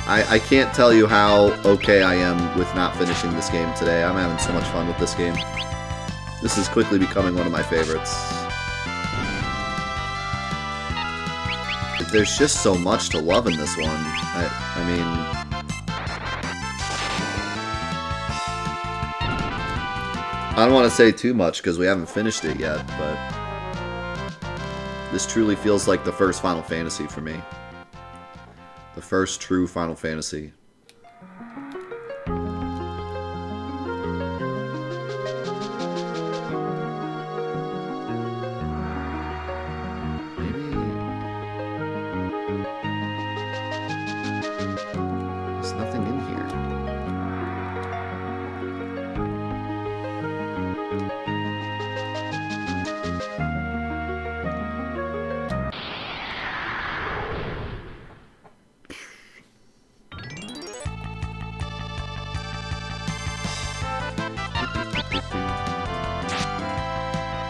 I can't tell you how okay I am with not finishing this game today. I'm having so much fun with this game. This is quickly becoming one of my favorites. There's just so much to love in this one. I mean... I don't want to say too much because we haven't finished it yet, but... This truly feels like the first Final Fantasy for me. The first true Final Fantasy.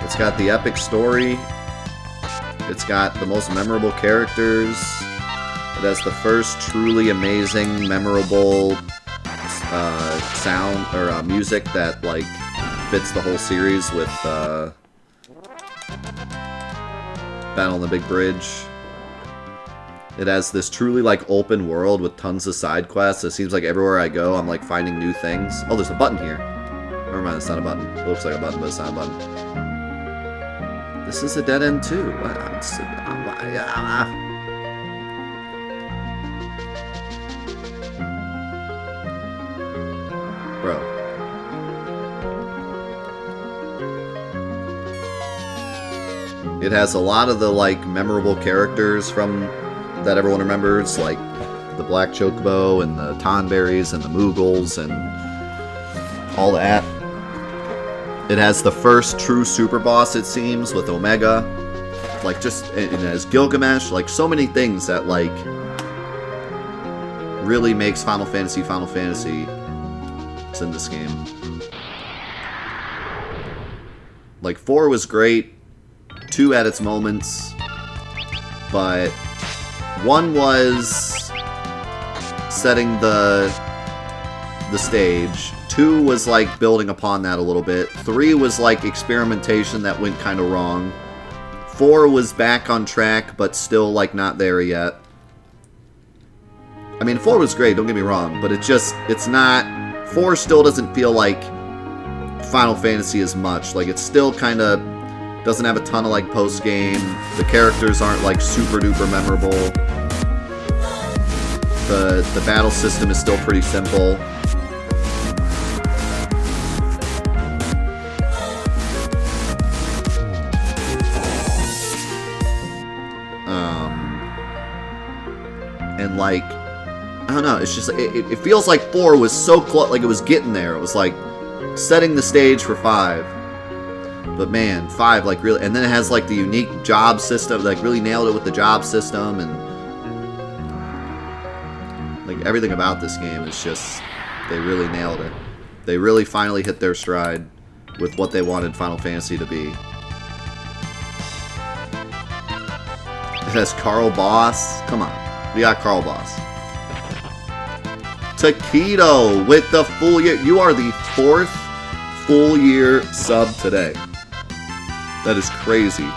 It's got the epic story. It's got the most memorable characters. It has the first truly amazing, memorable sound or music that like fits the whole series with Battle on the Big Bridge. It has this truly like open world with tons of side quests. It seems like everywhere I go, I'm like finding new things. Oh, there's a button here. Never mind, it's not a button. It looks like a button, but it's not a button. This is a dead end too. Bro. It has a lot of the like memorable characters from that everyone remembers, like the Black Chocobo and the Tonberries and the Moogles and all that. It has the first true super boss, it seems, with Omega. Like, just, it has Gilgamesh, like, so many things that, like, really makes Final Fantasy Final Fantasy. It's in this game. Like, 4 was great, 2 had its moments, but 1 was setting the stage. 2 was like building upon that a little bit. 3 was like experimentation that went kind of wrong. 4 was back on track, but still like not there yet. I mean, 4 was great, don't get me wrong, but it's not... 4 still doesn't feel like Final Fantasy as much. Like, it still kind of doesn't have a ton of like post-game. The characters aren't like super duper memorable. The battle system is still pretty simple. And like, I don't know, it's just, it feels like 4 was so close, like it was getting there. It was like setting the stage for 5. But man, 5 like really, and then it has like the unique job system, like really nailed it with the job system, and like everything about this game is just, they really nailed it. They really finally hit their stride with what they wanted Final Fantasy to be. It has Carl Boss, come on. We got Carl Boss. Taquito with the full year. You are the 4th full year sub today. That is crazy.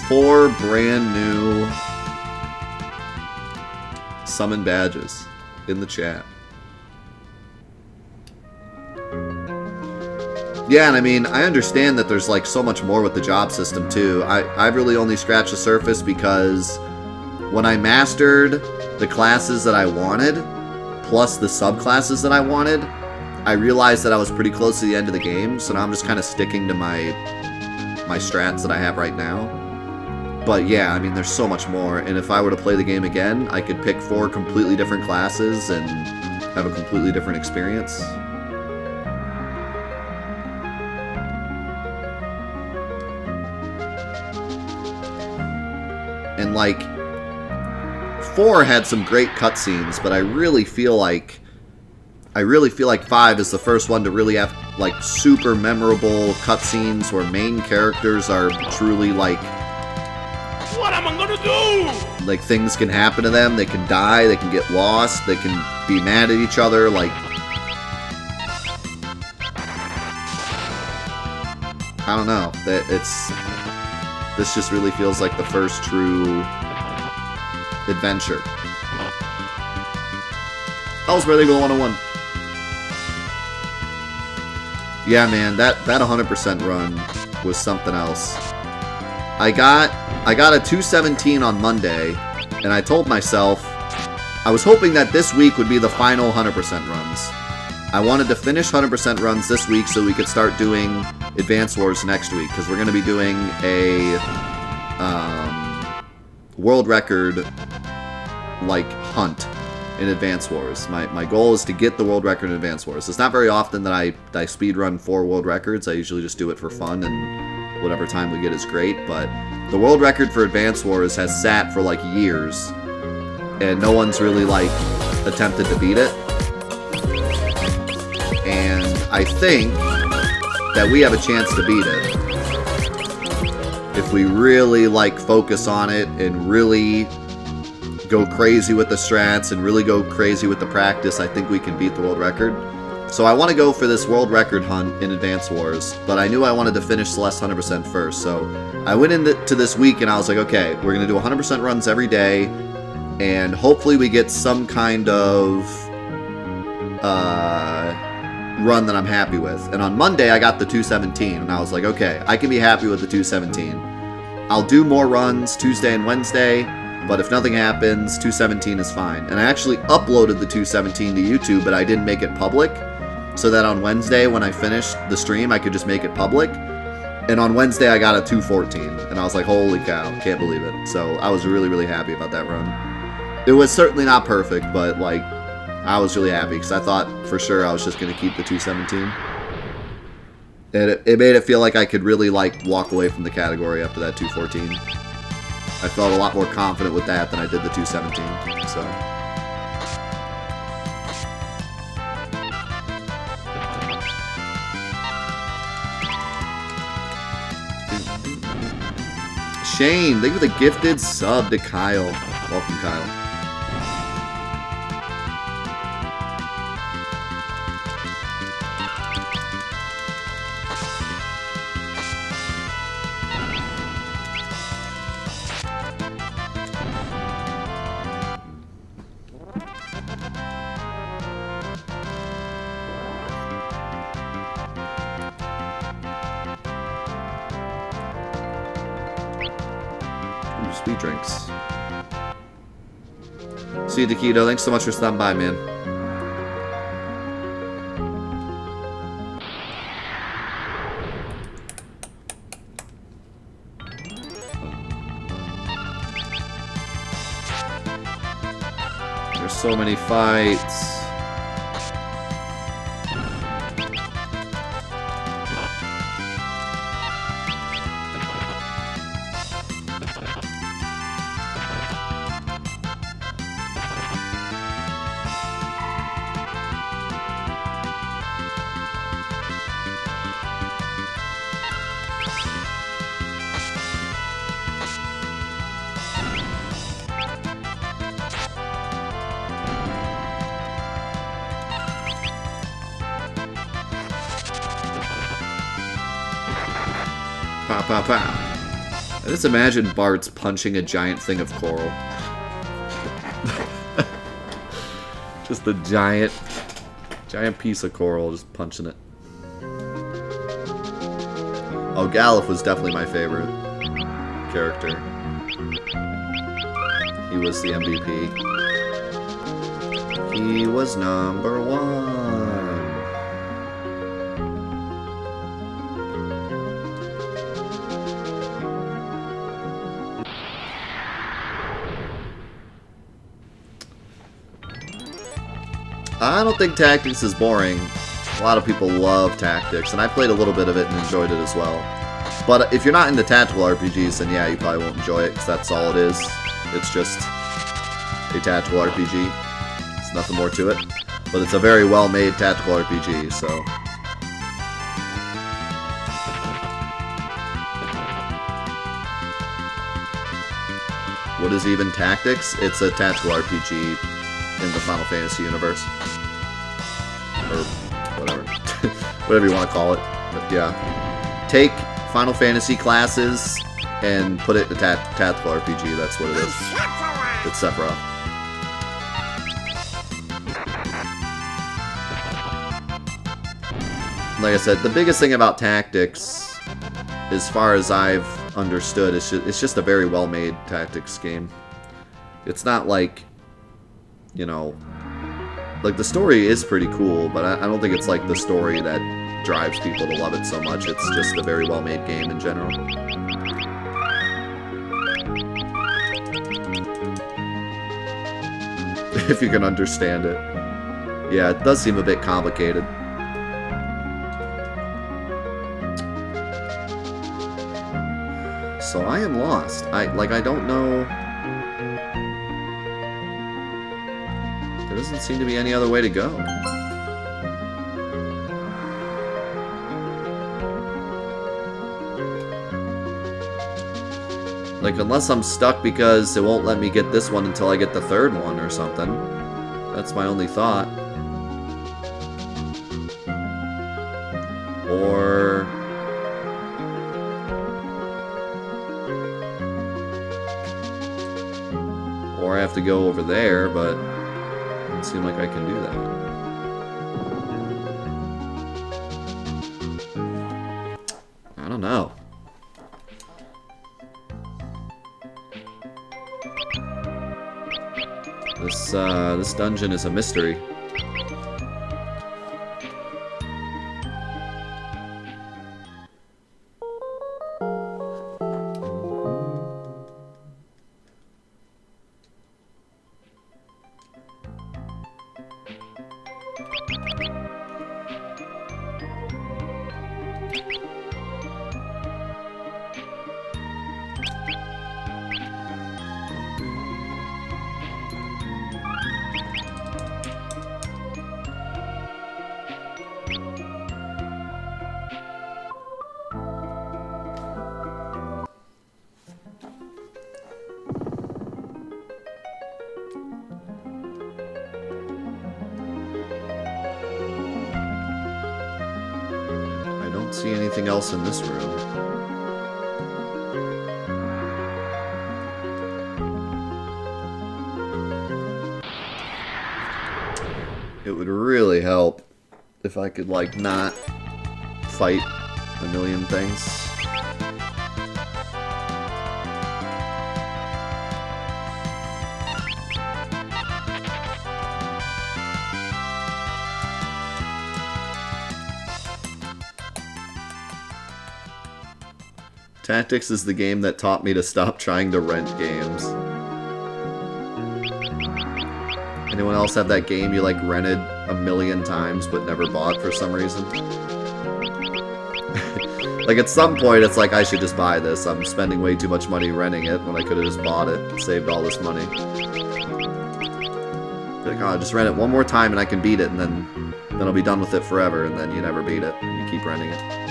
4 brand new summon badges in the chat. Yeah, and I mean, I understand that there's like so much more with the job system too. I've really only scratched the surface because when I mastered the classes that I wanted, plus the subclasses that I wanted, I realized that I was pretty close to the end of the game, so now I'm just kind of sticking to my strats that I have right now. But yeah, I mean, there's so much more, and if I were to play the game again, I could pick 4 completely different classes and have a completely different experience. And like, 4 had some great cutscenes, but I really feel like 5 is the first one to really have like super memorable cutscenes where main characters are truly like, what am I gonna Like, things can happen to them. They can die. They can get lost. They can be mad at each other. Like, I don't know. This just really feels like the first true adventure. Ellsworth Eagle 101. Yeah, man, that 100% run was something else. I got a 217 on Monday, and I told myself I was hoping that this week would be the final 100% runs. I wanted to finish 100% runs this week so we could start doing Advance Wars next week, because we're going to be doing a world record like hunt in Advance Wars. My goal is to get the world record in Advance Wars. It's not very often that I speedrun 4 world records. I usually just do it for fun, and whatever time we get is great. But the world record for Advance Wars has sat for like years, and no one's really like attempted to beat it. And I think that we have a chance to beat it if we really like focus on it and really go crazy with the strats and really go crazy with the practice. I think we can beat the world record. So I want to go for this world record hunt in Advance Wars, but I knew I wanted to finish Celeste 100% first. So I went into this week and I was like, okay, we're going to do 100% runs every day, and hopefully we get some kind of run that I'm happy with. And on Monday I got the 217, and I was like, okay, I can be happy with the 217. I'll do more runs Tuesday and Wednesday, but if nothing happens, 217 is fine. And I actually uploaded the 217 to YouTube, but I didn't make it public, so that on Wednesday when I finished the stream I could just make it public. And on Wednesday I got a 214, and I was like, holy cow, can't believe it. So I was really, really happy about that run. It was certainly not perfect, but like, I was really happy because I thought for sure I was just going to keep the 217. And it made it feel like I could really like walk away from the category after that 214. I felt a lot more confident with that than I did the 217. So Shane, thank you for the gifted sub to Kyle. Welcome, Kyle. Sweet drinks. See you, Taquito. Thanks so much for stopping by, man. There's so many fights. Pow, pow. I just imagine Bart's punching a giant thing of coral. Just a giant piece of coral, just punching it. Oh, Galuf was definitely my favorite character. He was the MVP. He was number 1. I don't think Tactics is boring. A lot of people love Tactics, and I played a little bit of it and enjoyed it as well. But if you're not into tactical RPGs, then yeah, you probably won't enjoy it, because that's all it is. It's just a tactical RPG. It's nothing more to it. But it's a very well-made tactical RPG, so... What is even Tactics? It's a tactical RPG in the Final Fantasy universe. Or whatever. Whatever you want to call it. But yeah. Take Final Fantasy classes and put it in a tactical RPG. That's what it is. It's Sephiroth. Like I said, the biggest thing about Tactics, as far as I've understood, it's just a very well-made tactics game. It's not like, you know, like the story is pretty cool, but I don't think it's like the story that drives people to love it so much. It's just a very well-made game in general. If you can understand it. Yeah, it does seem a bit complicated. So I am lost. I don't know. There doesn't seem to be any other way to go. Like, unless I'm stuck because it won't let me get this one until I get the third one or something. That's my only thought. Or I have to go over there, but it doesn't seem like I can do that. I don't know. This dungeon is a mystery. See anything else in this room. It would really help if I could, like, not fight a million things. Tactics is the game that taught me to stop trying to rent games. Anyone else have that game you like rented a million times but never bought for some reason? Like at some point it's like I should just buy this. I'm spending way too much money renting it when I could have just bought it and saved all this money. Like, oh, just rent it one more time and I can beat it and then I'll be done with it forever, and then you never beat it. You keep renting it.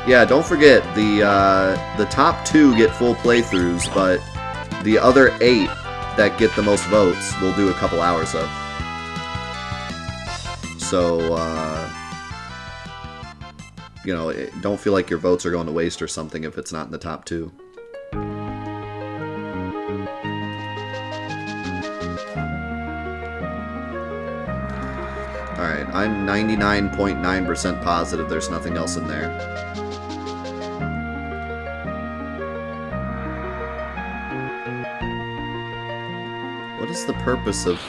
Yeah, don't forget, the top 2 get full playthroughs, but the other 8 that get the most votes we'll do a couple hours of. So, you know, don't feel like your votes are going to waste or something if it's not in the top 2. Alright, I'm 99.9% positive there's nothing else in there. What is the purpose of...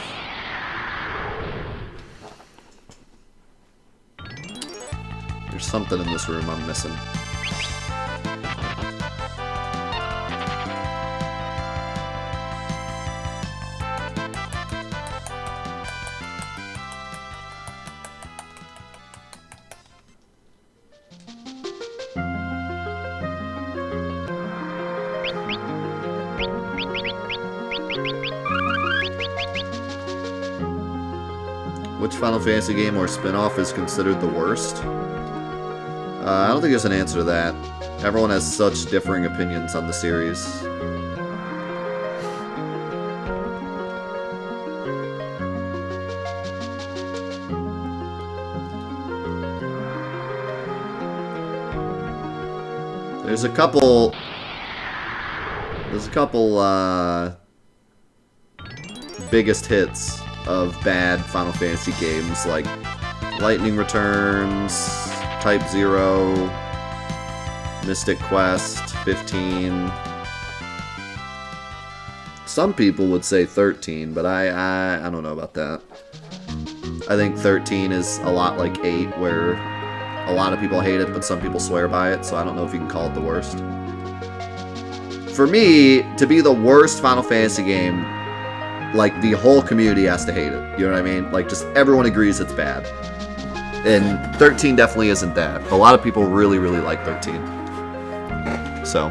There's something in this room I'm missing. Which Final Fantasy game or spin-off is considered the worst? I don't think there's an answer to that. Everyone has such differing opinions on the series. There's a couple biggest hits of bad Final Fantasy games, like Lightning Returns, Type 0, Mystic Quest, 15. Some people would say 13, but I don't know about that. I think 13 is a lot like 8, where a lot of people hate it, but some people swear by it, so I don't know if you can call it the worst. For me, to be the worst Final Fantasy game, like, the whole community has to hate it. You know what I mean? Like, just everyone agrees it's bad. And 13 definitely isn't that. A lot of people really, really like 13. So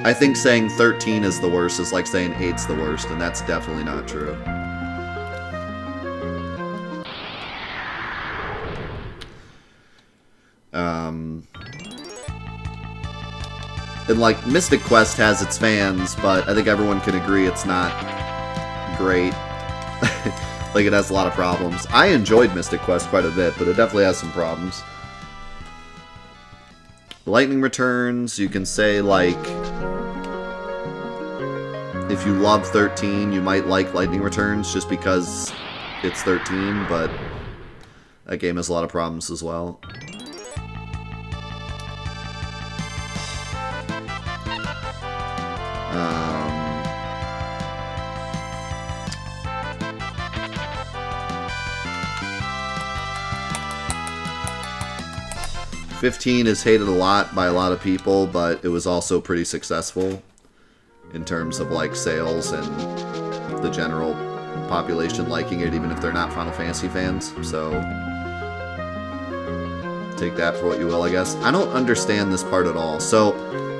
I think saying 13 is the worst is like saying 8's the worst, and that's definitely not true. And like, Mystic Quest has its fans, but I think everyone can agree it's not great. Like, it has a lot of problems. I enjoyed Mystic Quest quite a bit, but it definitely has some problems. Lightning Returns, you can say, like, if you love 13, you might like Lightning Returns just because it's 13, but that game has a lot of problems as well. 15 is hated a lot by a lot of people, but it was also pretty successful in terms of like sales and the general population liking it, even if they're not Final Fantasy fans. So take that for what you will, I guess. I don't understand this part at all. So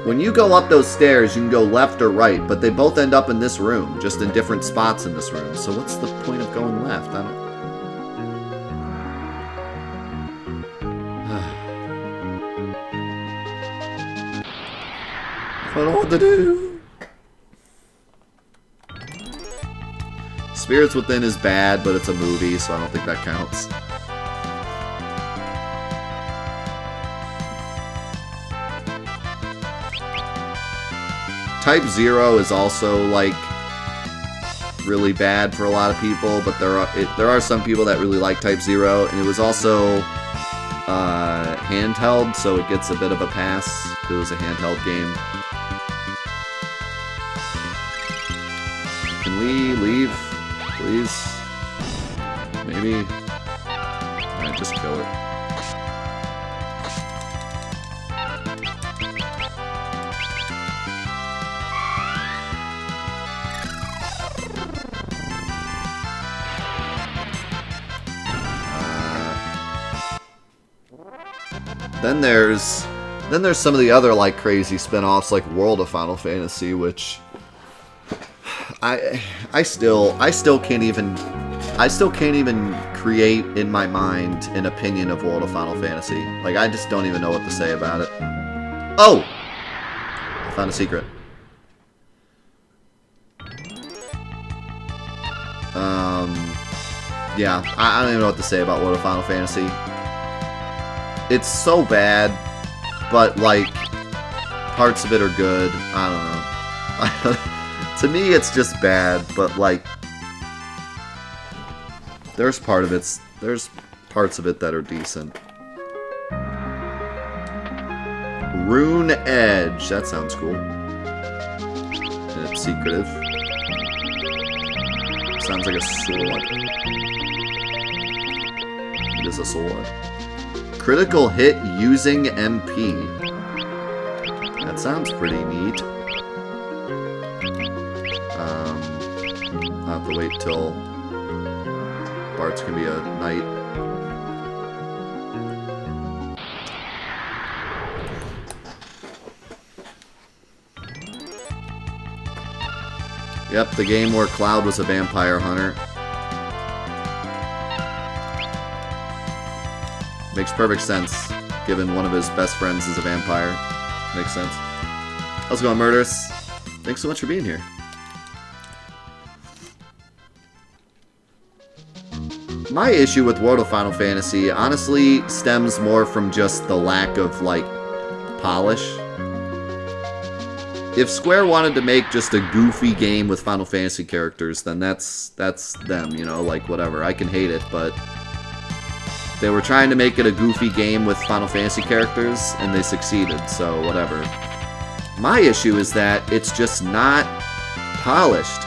when you go up those stairs, you can go left or right, but they both end up in this room, just in different spots in this room. So what's the point of going left? I don't know what to do. Spirits Within is bad, but it's a movie, so I don't think that counts. Type 0 is also, like, really bad for a lot of people, but there are some people that really like Type 0, and it was also handheld, so it gets a bit of a pass. It was a handheld game. Can we leave, please? Maybe? Alright, just kill it. Then there's some of the other like crazy spin-offs like World of Final Fantasy, which I still can't even create in my mind an opinion of World of Final Fantasy. Like, I just don't even know what to say about it. Oh! I found a secret. Yeah, I don't even know what to say about World of Final Fantasy. It's so bad, but, like, parts of it are good. I don't know. To me, it's just bad, but, like, there's parts of it that are decent. Rune Edge. That sounds cool. And it's secretive. Sounds like a sword. It is a sword. Critical hit using MP. That sounds pretty neat. I'll have to wait till Bart's can be a knight. Yep, the game where Cloud was a vampire hunter. Makes perfect sense, given one of his best friends is a vampire. Makes sense. How's it going, Murderous? Thanks so much for being here. My issue with World of Final Fantasy honestly stems more from just the lack of, like, polish. If Square wanted to make just a goofy game with Final Fantasy characters, then that's them, you know, like, whatever. I can hate it, but they were trying to make it a goofy game with Final Fantasy characters, and they succeeded, so whatever. My issue is that it's just not polished.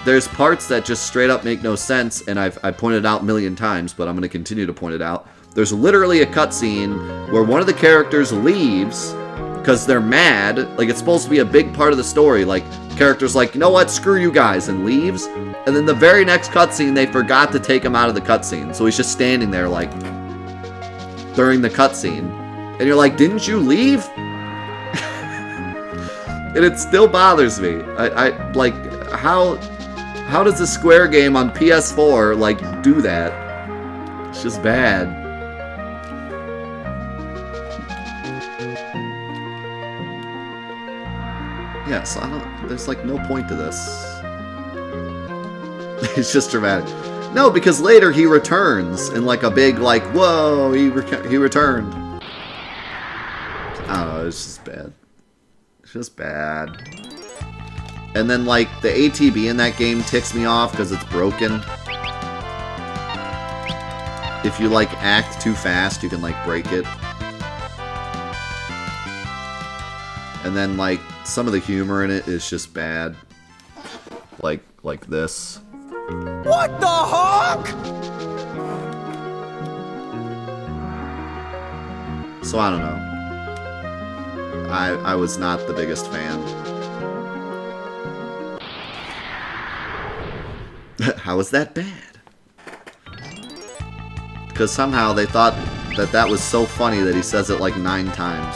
There's parts that just straight up make no sense, and I've pointed it out a million times, but I'm going to continue to point it out. There's literally a cutscene where one of the characters leaves because they're mad. Like, it's supposed to be a big part of the story. Like, character's like, you know what, screw you guys, and leaves. And then the very next cutscene, they forgot to take him out of the cutscene. So he's just standing there, like, during the cutscene. And you're like, didn't you leave? And it still bothers me. I like, how does a Square game on PS4, like, do that? It's just bad. Yeah, so there's, like, no point to this. It's just dramatic. No, because later he returns in, like, a big, like, whoa, he returned. I don't know, it's just bad. It's just bad. And then, like, the ATB in that game ticks me off because it's broken. If you, like, act too fast, you can, like, break it. And then, like, some of the humor in it is just bad. Like this. What the honk? So, I don't know. I was not the biggest fan. How is that bad? Because somehow they thought that was so funny that he says it like 9 times.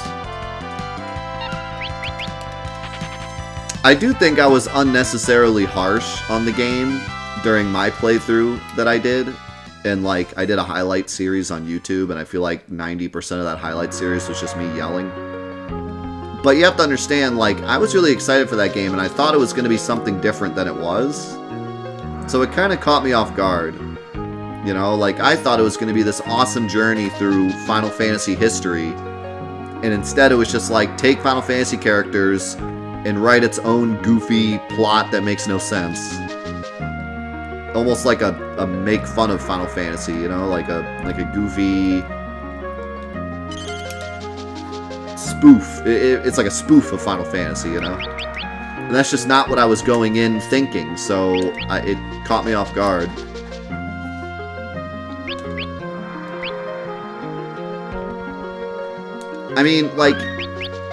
I do think I was unnecessarily harsh on the game during my playthrough that I did. And, like, I did a highlight series on YouTube, and I feel like 90% of that highlight series was just me yelling. But you have to understand, like, I was really excited for that game, and I thought it was going to be something different than it was. So it kind of caught me off guard. You know, like, I thought it was going to be this awesome journey through Final Fantasy history. And instead it was just like, take Final Fantasy characters and write its own goofy plot that makes no sense. Almost like a make fun of Final Fantasy, you know? Like a goofy spoof. It's like a spoof of Final Fantasy, you know? And that's just not what I was going in thinking, so it caught me off guard. I mean, like,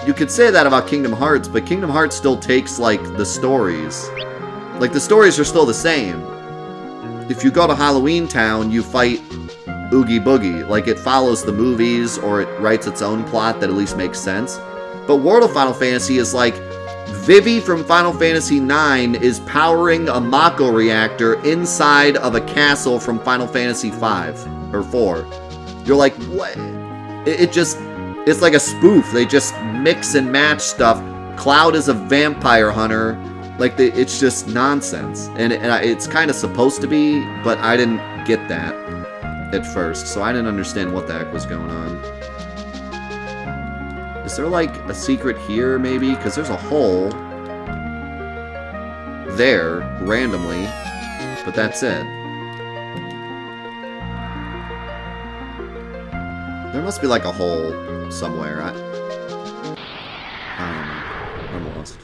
you could say that about Kingdom Hearts, but Kingdom Hearts still takes, like, the stories. Like, the stories are still the same. If you go to Halloween Town, you fight Oogie Boogie. Like, it follows the movies, or it writes its own plot that at least makes sense. But World of Final Fantasy is like, Vivi from Final Fantasy IX is powering a Mako reactor inside of a castle from Final Fantasy V, or 4. You're like, what? It's like a spoof. They just mix and match stuff. Cloud is a vampire hunter. Like, it's just nonsense. And it's kind of supposed to be, but I didn't get that at first. So I didn't understand what the heck was going on. Is there, like, a secret here, maybe? Because there's a hole there, randomly. But that's it. There must be, like, a hole somewhere. I don't know. I'm lost.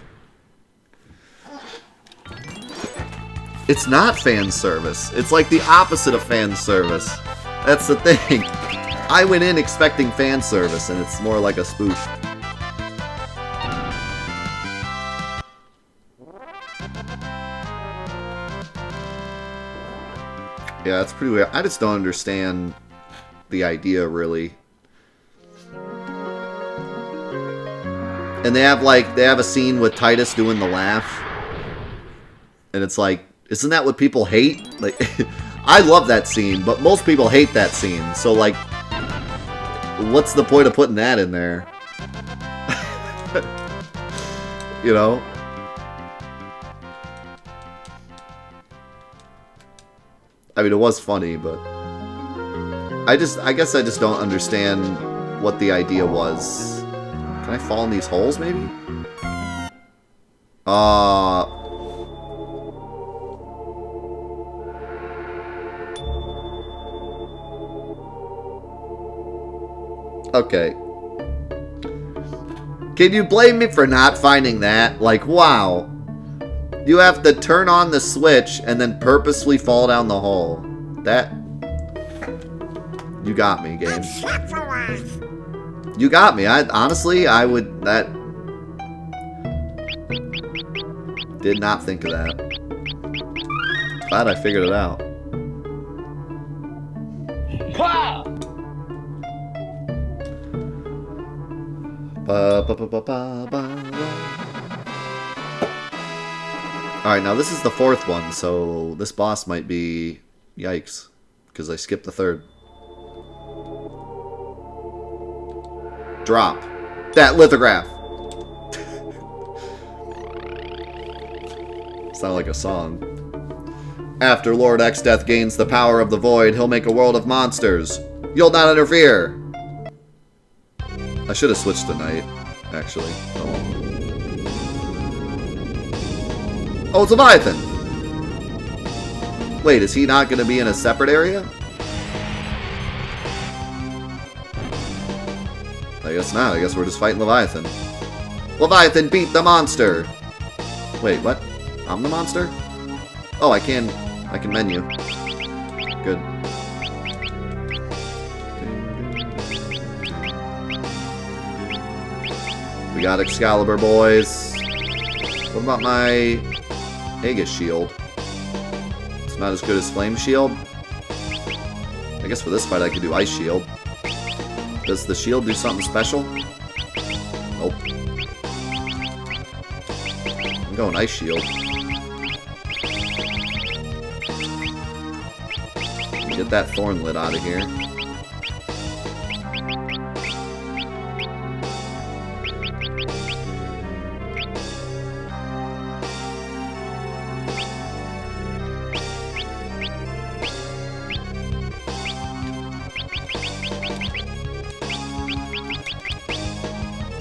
It's not fan service. It's like the opposite of fan service. That's the thing. I went in expecting fan service, and it's more like a spoof. Yeah, that's pretty weird. I just don't understand the idea, really. And they have a scene with Titus doing the laugh. And it's like, isn't that what people hate? Like, I love that scene, but most people hate that scene. So, like, what's the point of putting that in there? You know? I mean, it was funny, but I guess I just don't understand what the idea was. Can I fall in these holes, maybe? Okay. Can you blame me for not finding that? Like, wow. You have to turn on the switch and then purposely fall down the hole. That... You got me, game. You got me. Honestly, I would... That... Did not think of that. Glad I figured it out. Alright, now this is the fourth one, so this boss might be... Yikes. Because I skipped the third. Drop. That lithograph! Sound like a song. After Lord Exdeath gains the power of the void, he'll make a world of monsters. You'll not interfere! I should have switched to night, actually. Oh, it's Leviathan! Wait, is he not going to be in a separate area? I guess not. I guess we're just fighting Leviathan. Leviathan beat the monster! Wait, what? I'm the monster? Oh, I can menu. Good. We got Excalibur, boys. What about my Aegis shield? It's not as good as Flame Shield. I guess for this fight I could do Ice Shield. Does the shield do something special? Nope. I'm going Ice Shield. Get that thorn lid out of here.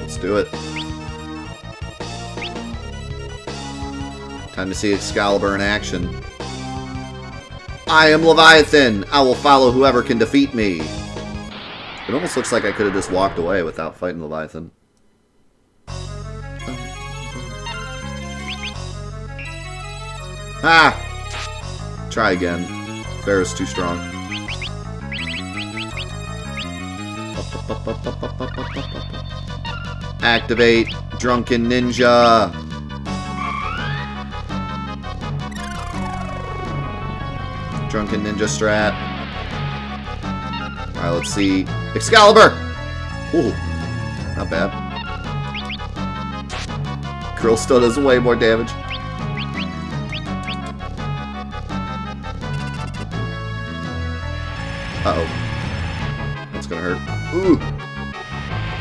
Let's do it. Time to see Excalibur in action. I am Leviathan! I will follow whoever can defeat me! It almost looks like I could have just walked away without fighting Leviathan. Ah! Try again. Fair is too strong. Activate Drunken Ninja! Drunken Ninja strat. Alright, let's see. Excalibur! Ooh, not bad. Krill still does way more damage. Uh-oh. That's gonna hurt. Ooh!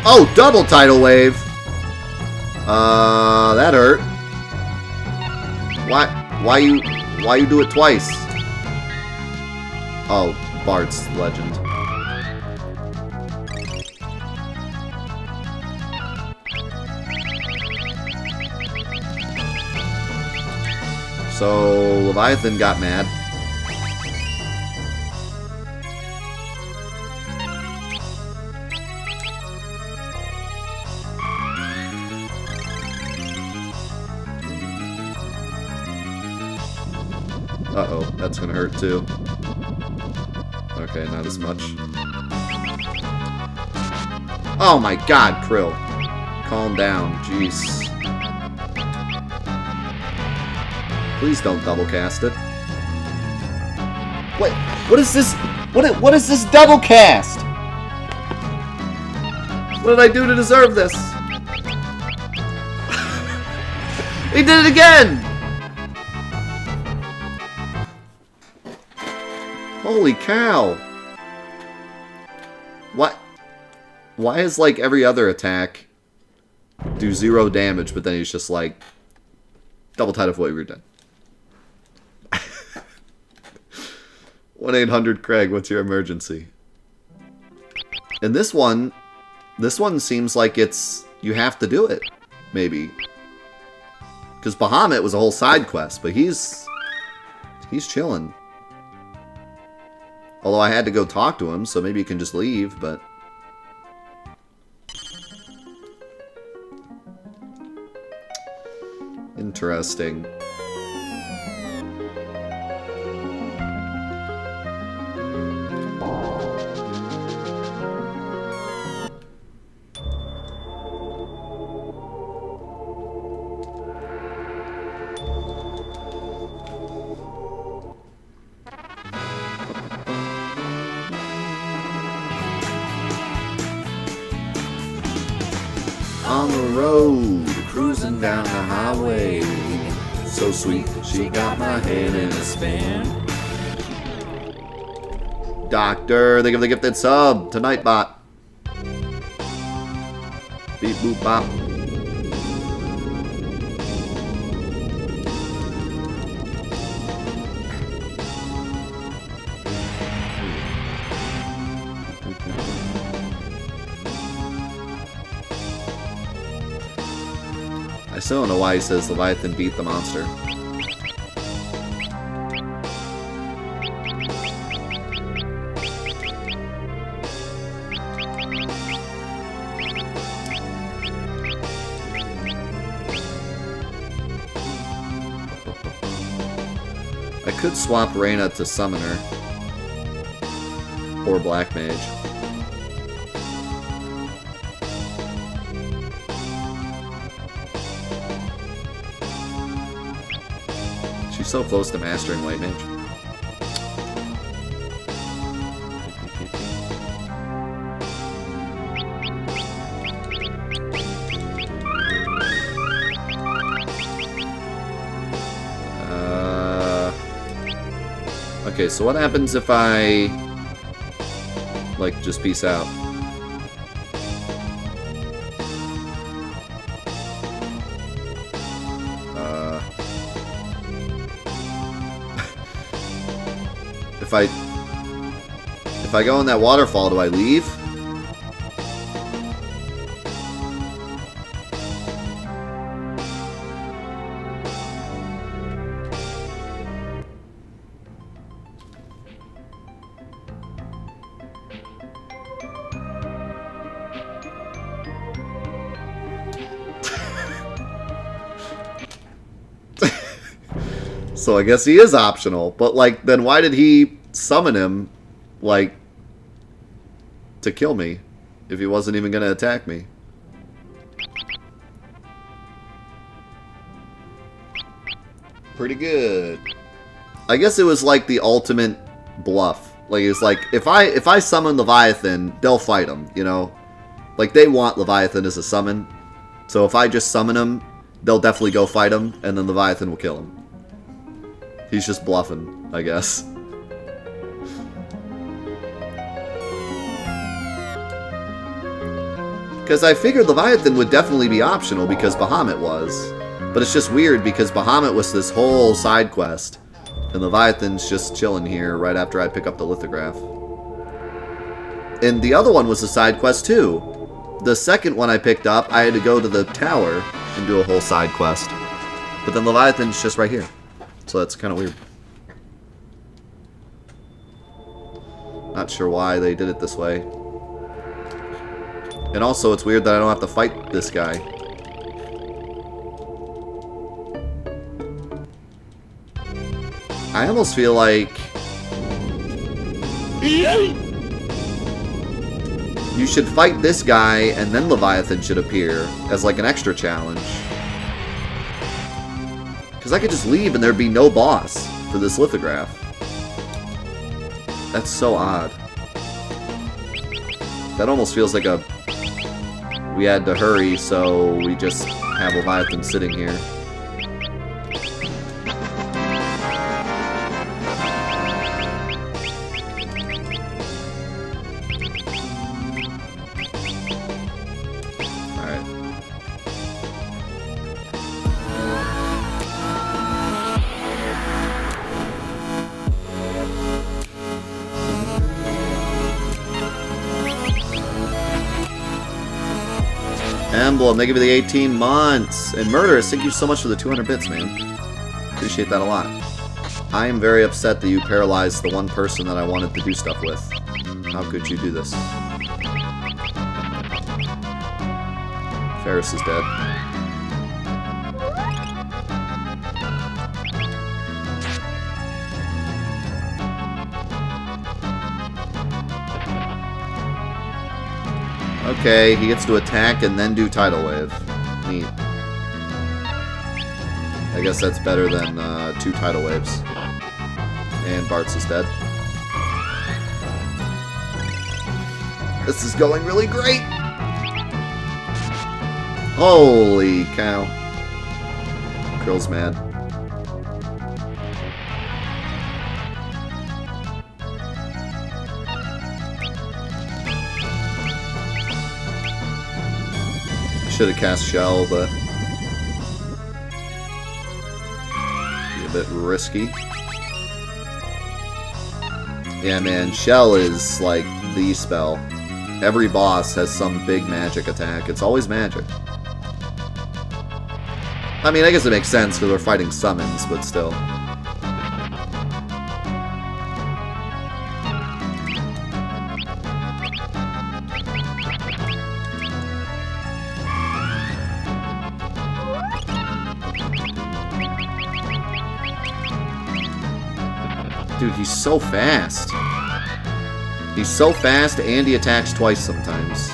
Oh, double tidal wave! That hurt. Why you do it twice? Oh, Bart's legend. So, Leviathan got mad. Uh-oh, that's gonna hurt too. Okay, not as much. Oh my god, Krill. Calm down, jeez. Please don't double cast it. Wait, what is this? What is this double cast? What did I do to deserve this? He did it again! Holy cow! What? Why is, like, every other attack do 0 damage, but then he's just like, double tide of what we're done. 1-800-Craig, what's your emergency? And this one seems like it's, you have to do it, maybe. Because Bahamut was a whole side quest, but he's chilling. Although I had to go talk to him, so maybe he can just leave, but... Interesting. On the road, cruising down the highway. So sweet, she got my head in a spin. Doctor, they give the gifted sub to Nightbot. Beep boop bop. I still don't know why he says Leviathan beat the monster. I could swap Reyna to Summoner. Or Black Mage. She's so close to mastering White Mage. Okay, so what happens if I, like, just peace out? If I go in that waterfall, do I leave? So I guess he is optional, but like, then why did he summon him, like, to kill me, if he wasn't even gonna attack me? Pretty good. I guess it was like the ultimate bluff. Like, it's like, if I summon Leviathan, they'll fight him, you know? Like, they want Leviathan as a summon, so if I just summon him, they'll definitely go fight him, and then Leviathan will kill him. He's just bluffing, I guess. Because I figured Leviathan would definitely be optional because Bahamut was. But it's just weird because Bahamut was this whole side quest. And Leviathan's just chilling here right after I pick up the lithograph. And the other one was a side quest too. The second one I picked up, I had to go to the tower and do a whole side quest. But then Leviathan's just right here. So that's kind of weird. Not sure why they did it this way. And also, it's weird that I don't have to fight this guy. I almost feel like... you should fight this guy, and then Leviathan should appear as like an extra challenge. Because I could just leave and there'd be no boss for this lithograph. That's so odd. That almost feels like a... we had to hurry, so we just have Leviathan sitting here. Emblem. They give you the 18 months. And Murderous, thank you so much for the 200 bits, man. Appreciate that a lot. I am very upset that you paralyzed the one person that I wanted to do stuff with. How could you do this? Ferris is dead. Okay, he gets to attack and then do Tidal Wave. Neat. I guess that's better than 2 Tidal Waves. And Bartz is dead. This is going really great! Holy cow. Krill's mad. Should have cast Shell, but be a bit risky. Yeah, man, Shell is like the spell. Every boss has some big magic attack. It's always magic. I mean, I guess it makes sense because we're fighting summons, but still. Dude, he's so fast. He's so fast, and he attacks twice sometimes.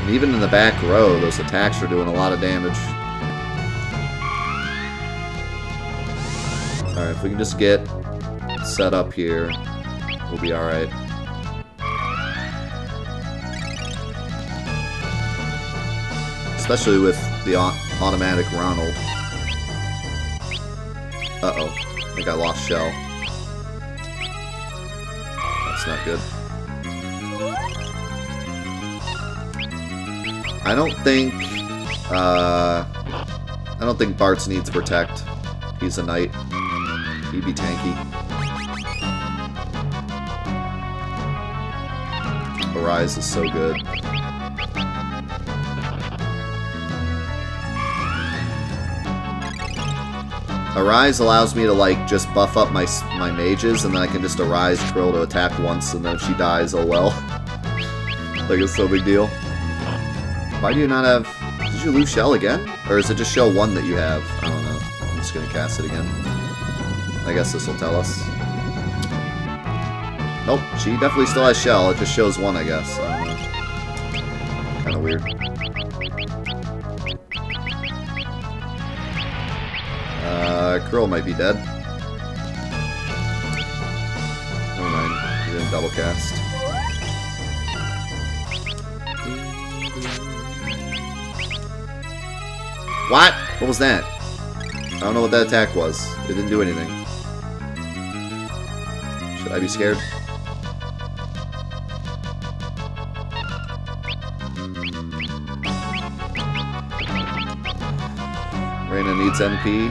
And even in the back row, those attacks are doing a lot of damage. Alright, if we can just get set up here, we'll be alright. Especially with the automatic Ronald. Uh-oh. I think I lost Shell. That's not good. I don't think Bartz needs Protect. He's a knight. He'd be tanky. Arise is so good. Arise allows me to, like, just buff up my mages, and then I can just Arise Krill to attack once, and then if she dies, oh well. Like, it's no big deal. Why do you not have... Did you lose Shell again? Or is it just show one that you have? I don't know. I'm just gonna cast it again. I guess this will tell us. Nope, she definitely still has Shell. It just shows one, I guess. I don't know. Kinda weird. Krill might be dead. Never mind. He didn't double cast. What? What was that? I don't know what that attack was. It didn't do anything. Should I be scared? Reina needs NP.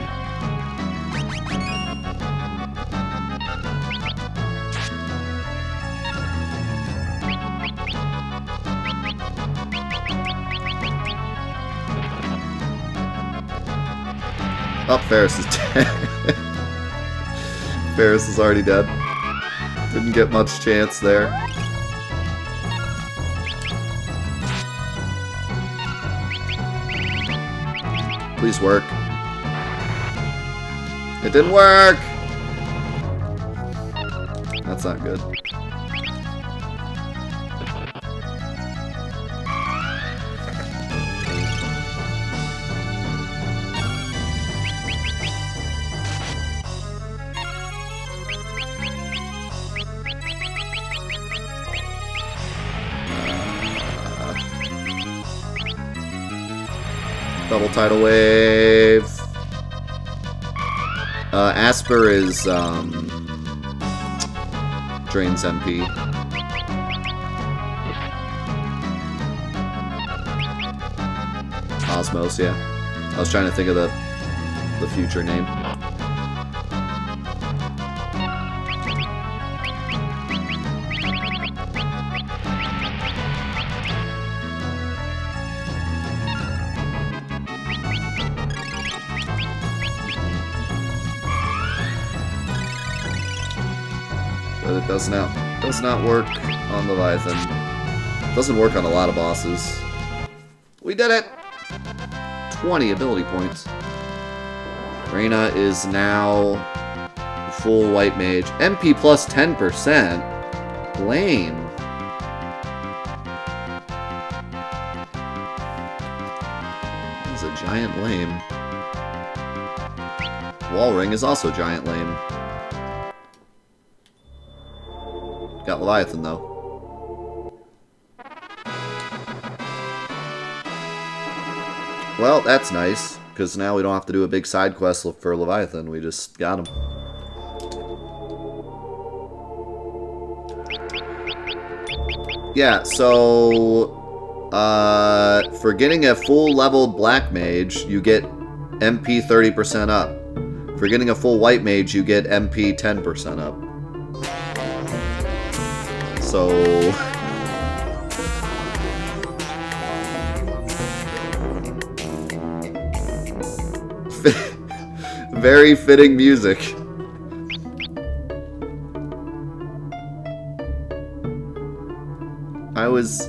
Oh, Ferris is dead. Ferris is already dead. Didn't get much chance there. Please work. It didn't work! That's not good. Double Tidal Wave. Asper is, drains MP. Osmos, yeah. I was trying to think of the future name. It does not work on Leviathan. It doesn't work on a lot of bosses. We did it! 20 ability points. Reyna is now full white mage. MP plus 10%. Lame. This is a giant lame. Wall ring is also giant lame. Got Leviathan though. Well, that's nice, because now we don't have to do a big side quest for Leviathan. We just got him. Yeah, so for getting a full leveled black mage, you get MP 30% up. For getting a full white mage, you get MP 10% up. So very fitting music. I was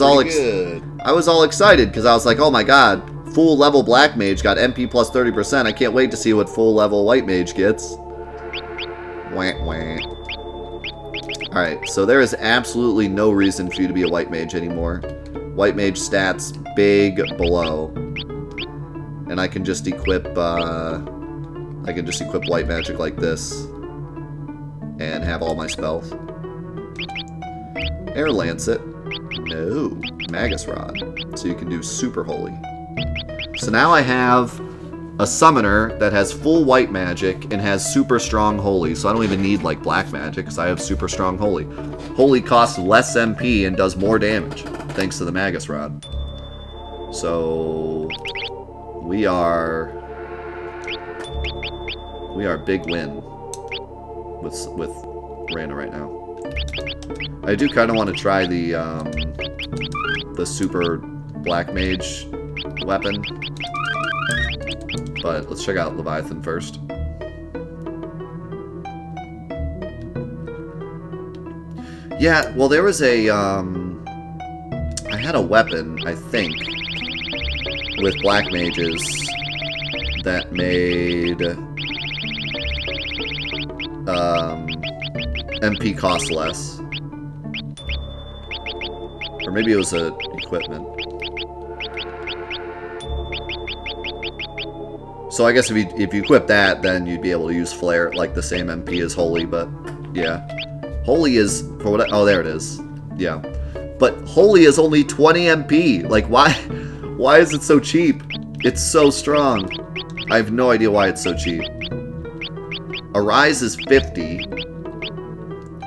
all excited because I was like, oh my god, full level black mage got MP plus 30%. I can't wait to see what full level white mage gets. Wah, wah. Alright, so there is absolutely no reason for you to be a white mage anymore. White mage stats big below. And I can just equip white magic like this. And have all my spells. Air Lancet. No. Magus Rod. So you can do super holy. So now I have a summoner that has full white magic and has super strong holy. So I don't even need like black magic because I have super strong holy. Holy costs less MP and does more damage thanks to the Magus Rod. So we are big win with Reyna right now. I do kind of want to try the super black mage weapon. But let's check out Leviathan first. Yeah, well there was a, I had a weapon, I think, with black mages that made, MP cost less. Or maybe it was a equipment. So I guess if you equip that, then you'd be able to use Flare at like the same MP as Holy, but yeah. Holy is, for what, oh there it is. Yeah. But Holy is only 20 MP. Like why is it so cheap? It's so strong. I have no idea why it's so cheap. Arise is 50.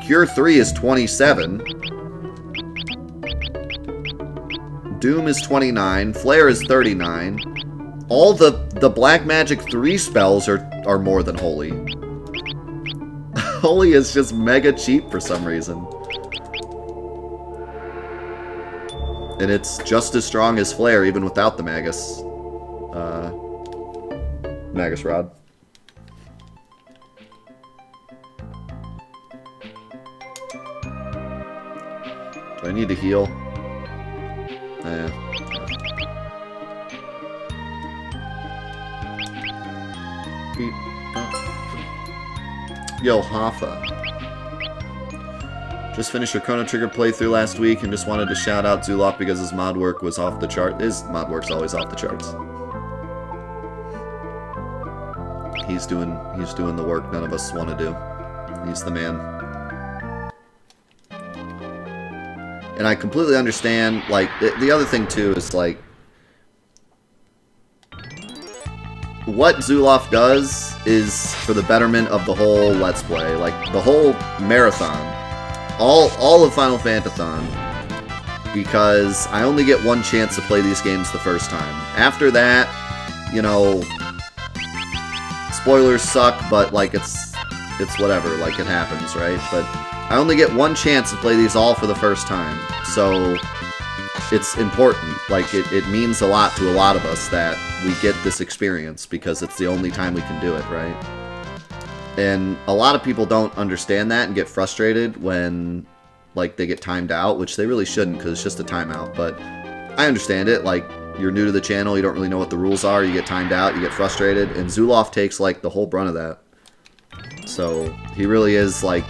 Cure 3 is 27. Doom is 29. Flare is 39. All the black magic 3 spells are more than Holy. Holy is just mega cheap for some reason. And it's just as strong as Flare even without the Magus. Magus Rod. Do I need to heal? Yo, Hoffa. Just finished your Chrono Trigger playthrough last week and just wanted to shout out Zulok because his mod work was off the chart. His mod work's always off the charts. He's doing the work none of us want to do. He's the man. And I completely understand, like, the other thing too is like what Zulok does is for the betterment of the whole Let's Play, like the whole marathon, all of Final Fantathon, because I only get one chance to play these games the first time. After that, you know, spoilers suck, but like it's whatever, like it happens, right? But I only get one chance to play these all for the first time, so it's important. Like, it means a lot to a lot of us that we get this experience, because it's the only time we can do it, right? And a lot of people don't understand that and get frustrated when, like, they get timed out, which they really shouldn't because it's just a timeout. But I understand it. Like, you're new to the channel, you don't really know what the rules are, you get timed out, you get frustrated, and Zoloff takes, like, the whole brunt of that. So, he really is, like,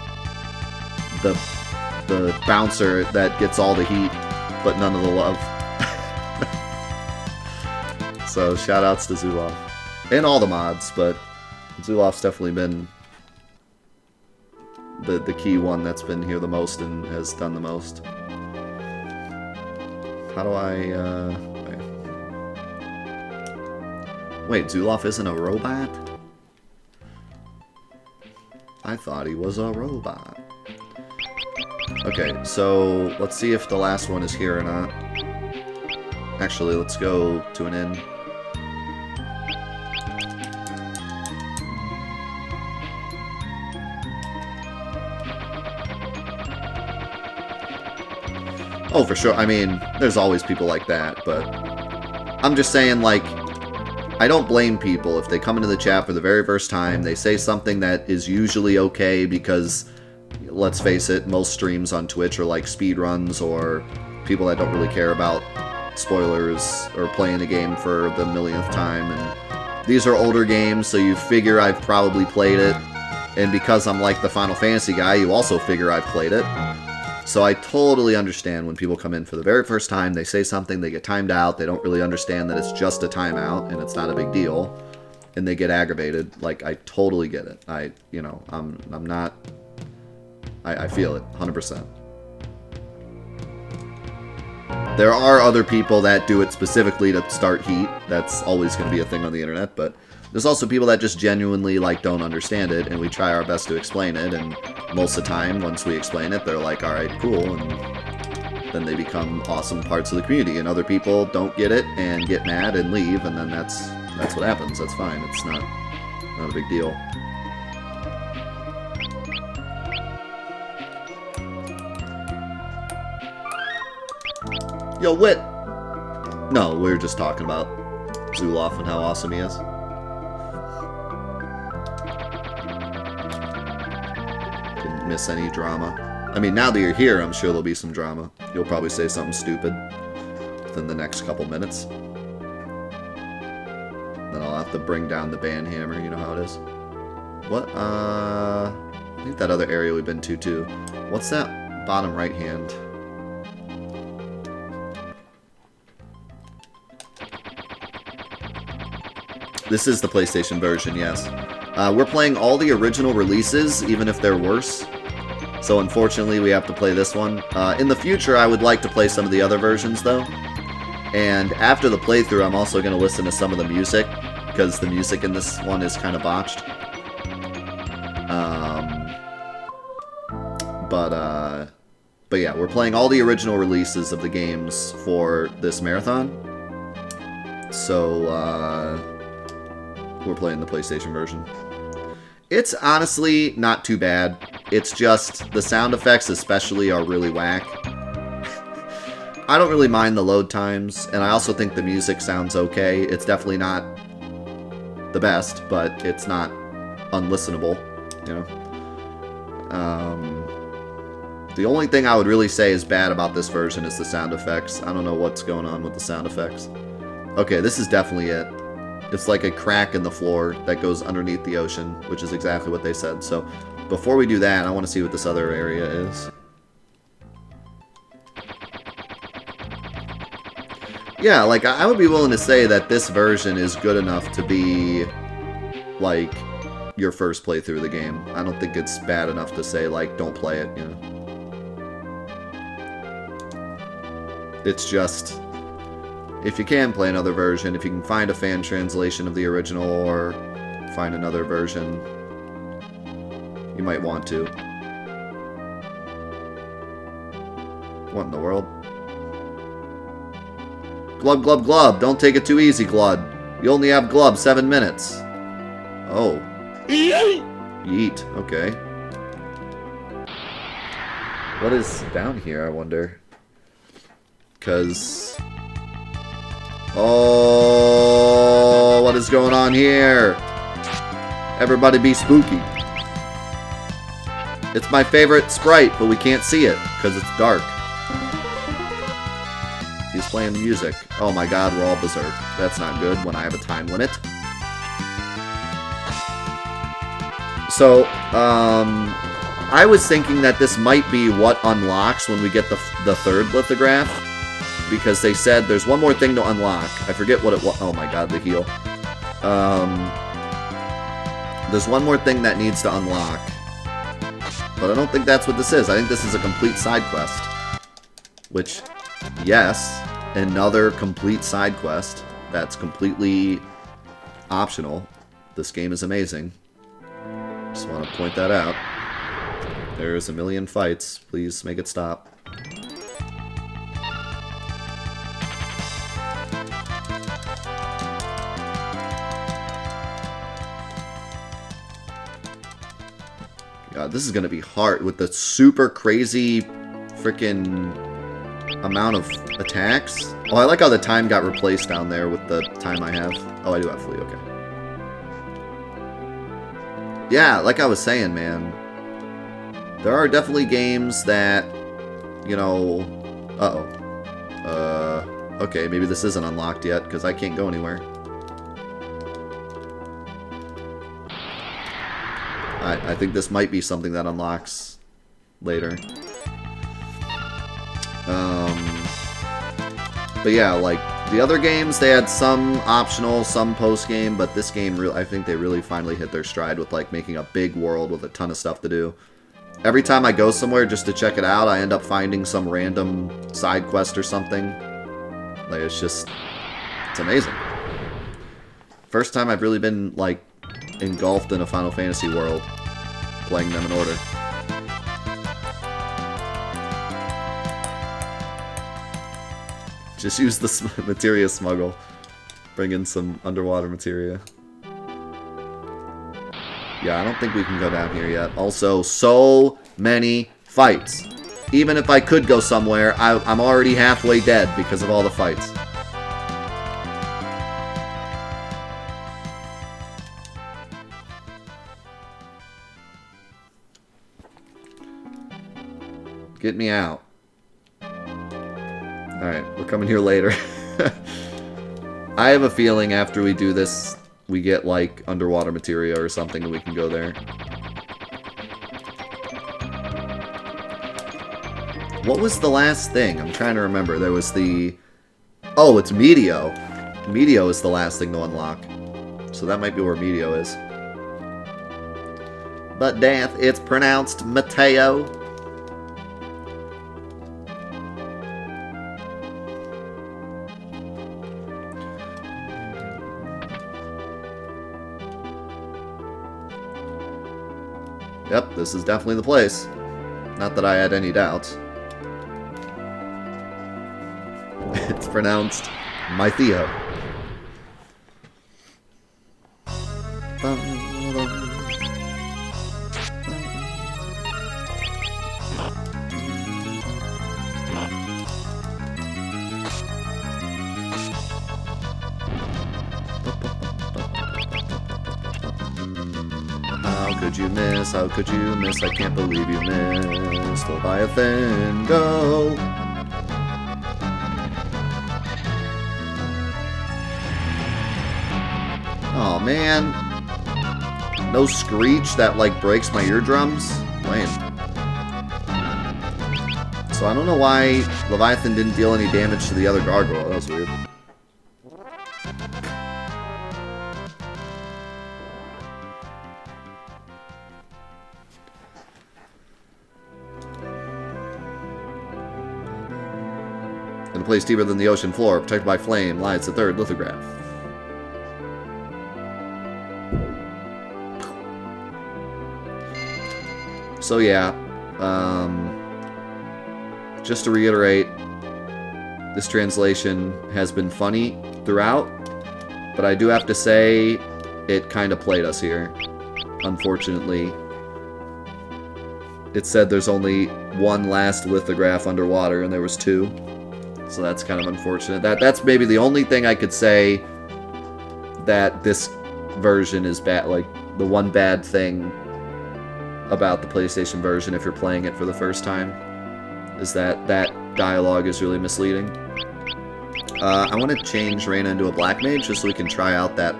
the bouncer that gets all the heat, but none of the love. So, shoutouts to Zoloff. And all the mods, but Zuloff's definitely been the key one that's been here the most and has done the most. How do I, Wait, Zoloff isn't a robot? I thought he was a robot. Okay, so let's see if the last one is here or not. Actually, let's go to an inn. Oh, for sure. I mean, there's always people like that, but I'm just saying, like, I don't blame people if they come into the chat for the very first time, they say something that is usually okay because, let's face it, most streams on Twitch are like speedruns or people that don't really care about spoilers or playing the game for the millionth time. And these are older games, so you figure I've probably played it. And because I'm like the Final Fantasy guy, you also figure I've played it. So I totally understand when people come in for the very first time, they say something, they get timed out, they don't really understand that it's just a timeout and it's not a big deal, and they get aggravated. Like, I totally get it. I feel it, 100%. There are other people that do it specifically to start heat. That's always going to be a thing on the internet, but there's also people that just genuinely, like, don't understand it, and we try our best to explain it, and most of the time, once we explain it, they're like, alright, cool, and then they become awesome parts of the community, and other people don't get it, and get mad, and leave, and then that's what happens. That's fine. It's not a big deal. Yo, Wit! No, we were just talking about Zoloff and how awesome he is. Didn't miss any drama. I mean, now that you're here, I'm sure there'll be some drama. You'll probably say something stupid within the next couple minutes. Then I'll have to bring down the band hammer, you know how it is. What, I think that other area we've been to, too. What's that bottom right hand? This is the PlayStation version, yes. We're playing all the original releases, even if they're worse. So unfortunately, we have to play this one. In the future, I would like to play some of the other versions, though. And after the playthrough, I'm also going to listen to some of the music, because the music in this one is kind of botched. But yeah, we're playing all the original releases of the games for this marathon. So, we're playing the PlayStation version. It's honestly not too bad. It's just the sound effects especially are really whack. I don't really mind the load times, and I also think the music sounds okay. It's definitely not the best, but it's not unlistenable, you know? The only thing I would really say is bad about this version is the sound effects. I don't know what's going on with the sound effects. Okay, this is definitely it. It's like a crack in the floor that goes underneath the ocean, which is exactly what they said. So, before we do that, I want to see what this other area is. Yeah, like, I would be willing to say that this version is good enough to be, like, your first playthrough of the game. I don't think it's bad enough to say, like, don't play it, you know? It's just, if you can play another version, if you can find a fan translation of the original or find another version, you might want to. What in the world? Glub, glub, glub. Don't take it too easy, Glud. You only have Glub 7 minutes. Oh. Yeet. Okay. What is down here, I wonder? Because... oh, what is going on here? Everybody be spooky. It's my favorite sprite, but we can't see it because it's dark. He's playing the music. Oh my god, we're all berserk. That's not good when I have a time limit. So, I was thinking that this might be what unlocks when we get the third lithograph, because they said there's one more thing to unlock. I forget what it was. Oh my god, the heal. There's one more thing that needs to unlock, but I don't think that's what this is. I think this is a complete side quest. Which, yes, another complete side quest that's completely optional. This game is amazing. Just want to point that out. There's a million fights. Please make it stop. God, this is going to be hard with the super crazy freaking amount of attacks. Oh, I like how the time got replaced down there with the time I have. Oh, I do have flee, okay. Yeah, like I was saying, man. There are definitely games that, you know... Okay, maybe this isn't unlocked yet, because I can't go anywhere. I think this might be something that unlocks later. But yeah, like, the other games, they had some optional, some post-game, but this game, I think they really finally hit their stride with, like, making a big world with a ton of stuff to do. Every time I go somewhere just to check it out, I end up finding some random side quest or something. Like, it's amazing. First time I've really been, like, engulfed in a Final Fantasy world, playing them in order. Just use the materia smuggle. Bring in some underwater materia. Yeah, I don't think we can go down here yet. Also, so many fights. Even if I could go somewhere, I'm already halfway dead because of all the fights. Get me out. Alright, we're coming here later. I have a feeling after we do this, we get, like, underwater materia or something and we can go there. What was the last thing? I'm trying to remember. There was the... Oh, it's Medio. Medio is the last thing to unlock. So that might be where Medio is. But death, it's pronounced Mateo. Yep, this is definitely the place. Not that I had any doubts. It's pronounced Mytheo. How could you miss? How could you miss? I can't believe you missed. Leviathan, go! Oh man. No screech that like breaks my eardrums? Lame. So I don't know why Leviathan didn't deal any damage to the other gargoyle. That was weird. In a place deeper than the ocean floor, protected by flame, lies the third lithograph. So yeah, just to reiterate, this translation has been funny throughout, but I do have to say it kind of played us here, unfortunately. It said there's only one last lithograph underwater, and there was two. So that's kind of unfortunate. That's maybe the only thing I could say that this version is bad, like the one bad thing about the PlayStation version if you're playing it for the first time, is that that dialogue is really misleading. I want to change Reyna into a Black Mage just so we can try out that...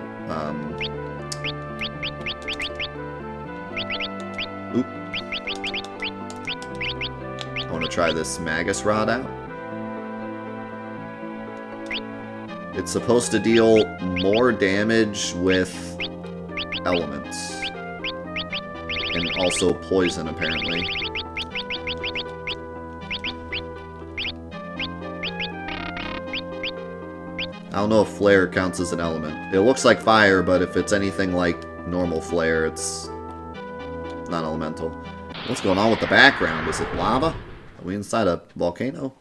Oop. I want to try this Magus Rod out. It's supposed to deal more damage with elements. And also poison, apparently. I don't know if flare counts as an element. It looks like fire, but if it's anything like normal flare, it's not elemental. What's going on with the background? Is it lava? Are we inside a volcano?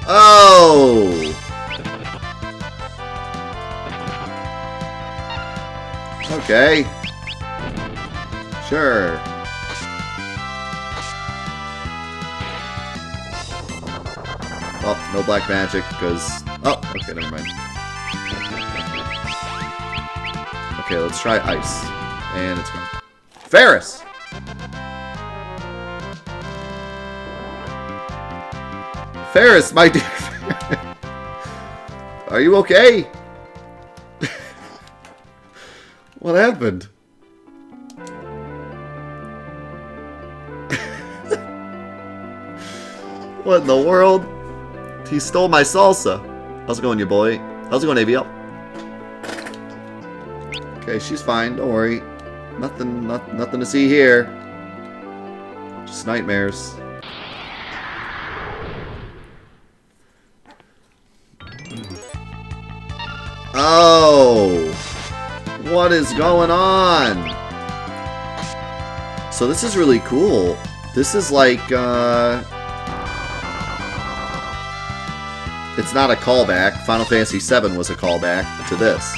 Oh! Okay. Sure. Oh, no black magic, because... Oh, okay, never mind. Okay, let's try ice. And it's gone. Ferris! Ferris, my dear Ferris! Are you okay? What happened? What in the world? He stole my salsa. How's it going, your boy? How's it going, AVL? Okay, she's fine. Don't worry. Nothing to see here. Just nightmares. Oh! What is going on? So this is really cool. This is like, it's not a callback. Final Fantasy VII was a callback to this.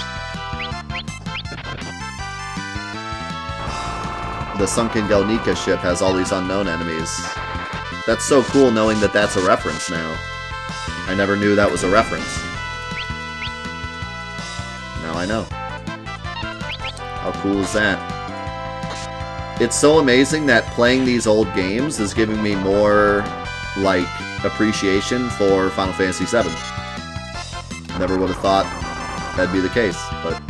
The sunken Galnica ship has all these unknown enemies. That's so cool knowing that that's a reference now. I never knew that was a reference. Now I know. How cool is that? It's so amazing that playing these old games is giving me more, like, appreciation for Final Fantasy VII. Never would have thought that'd be the case, but...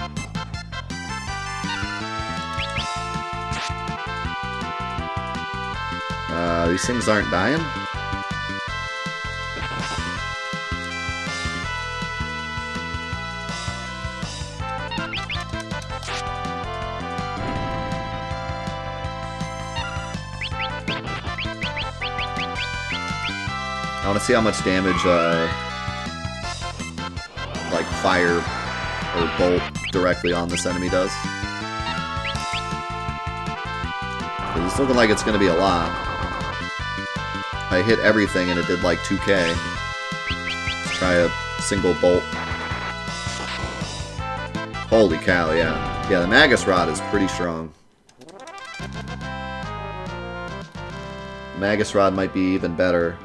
these things aren't dying? I want to see how much damage, like, fire or bolt directly on this enemy does. 'Cause it's looking like it's going to be a lot. I hit everything and it did like 2k. Let's try a single bolt. Holy cow, yeah. Yeah, the Magus Rod is pretty strong. Magus Rod might be even better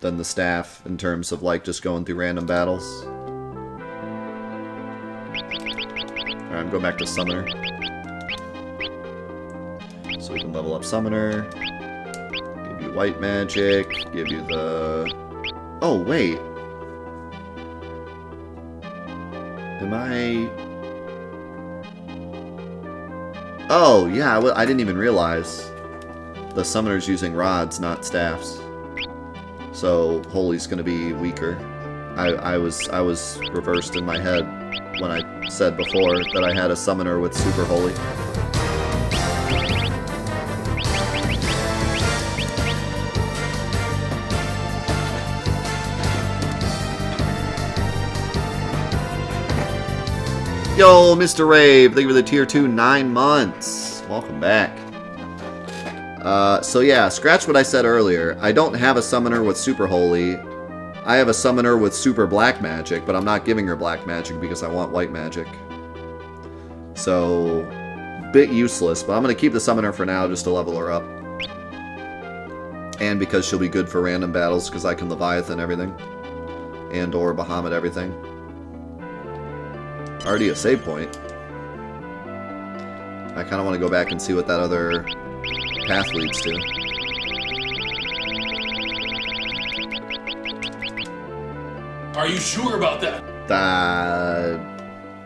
than the staff in terms of like just going through random battles. Alright, I'm going back to Summoner. So we can level up Summoner. Give you white magic. Give you the... Oh, wait. Am I... Oh, yeah, I didn't even realize. The Summoner's using rods, not staffs. So Holy's gonna be weaker. I was reversed in my head when I said before that I had a Summoner with Super Holy. Yo, Mr. Rave, thank you for the tier 2, 9 months. Welcome back. So yeah, scratch what I said earlier. I don't have a Summoner with Super Holy. I have a Summoner with Super Black Magic, but I'm not giving her Black Magic because I want White Magic. So, bit useless, but I'm going to keep the Summoner for now just to level her up. And because she'll be good for random battles because I can Leviathan everything. And or Bahamut everything. Already a save point. I kind of want to go back and see what that other path leads to. Are you sure about that?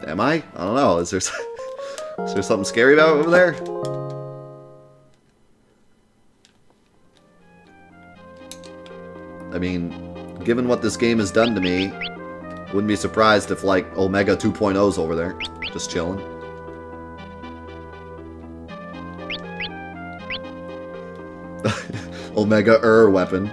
Am I? I don't know. Is there something scary about over there? I mean, given what this game has done to me, wouldn't be surprised if, like, Omega 2.0's over there, just chilling. Omega weapon.